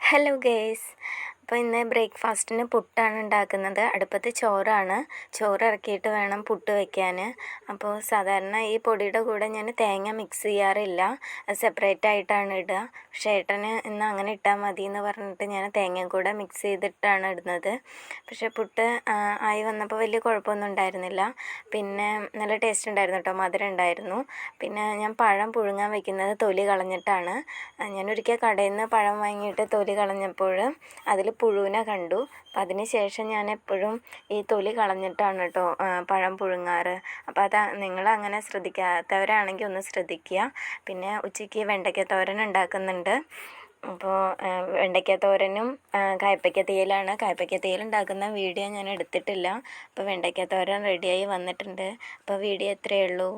Hello guys. അപ്പോൾ ഇന്ന് ബ്രേക്ക്ഫാസ്റ്റിന് പുട്ടാണ് ഉണ്ടാക്കുന്നത്. അടുപ്പത്ത് ചോറാണ്. ചോറ് ഇറക്കിയിട്ട് വേണം പുട്ട് വയ്ക്കാൻ. അപ്പോൾ സാധാരണ ഈ പൊടിയുടെ കൂടെ ഞാൻ തേങ്ങ മിക്സ് ചെയ്യാറില്ല, സെപ്പറേറ്റ് ആയിട്ടാണ് ഇടുക. പക്ഷേ ഏട്ടന് ഇന്ന് അങ്ങനെ ഇട്ടാൽ മതി എന്ന് പറഞ്ഞിട്ട് ഞാൻ തേങ്ങയും കൂടെ മിക്സ് ചെയ്തിട്ടാണ് ഇടുന്നത്. പക്ഷേ പുട്ട് ആയി വന്നപ്പോൾ വലിയ കുഴപ്പമൊന്നും ഉണ്ടായിരുന്നില്ല. പിന്നെ നല്ല ടേസ്റ്റ് ഉണ്ടായിരുന്നു കേട്ടോ, മധുരം ഉണ്ടായിരുന്നു. പിന്നെ ഞാൻ പഴം പുഴുങ്ങാൻ വയ്ക്കുന്നത് തൊലി കളഞ്ഞിട്ടാണ്. ഞാനൊരിക്കൽ കടയിൽ നിന്ന് പഴം വാങ്ങിയിട്ട് തൊലി കളഞ്ഞപ്പോൾ അതിൽ പുഴുവിനെ കണ്ടു. അപ്പം അതിന് ശേഷം ഞാൻ എപ്പോഴും ഈ തൊലി കളഞ്ഞിട്ടാണ് കേട്ടോ പഴം പുഴുങ്ങാറ്. അപ്പോൾ നിങ്ങളങ്ങനെ ശ്രദ്ധിക്കാത്തവരാണെങ്കിൽ ഒന്ന് ശ്രദ്ധിക്കുക. പിന്നെ ഉച്ചയ്ക്ക് വെണ്ടയ്ക്ക തോരൻ ഉണ്ടാക്കുന്നുണ്ട്. അപ്പോൾ വെണ്ടയ്ക്ക തോരനും കയ്പ്പയ്ക്ക തീയലാണ്. കയ്പ്പയ്ക്ക തീയൽ ഉണ്ടാക്കുന്ന വീഡിയോ ഞാൻ എടുത്തിട്ടില്ല. അപ്പോൾ വെണ്ടയ്ക്ക തോരൻ റെഡിയായി വന്നിട്ടുണ്ട്. അപ്പോൾ വീഡിയോ ഇത്രയേ ഉള്ളൂ.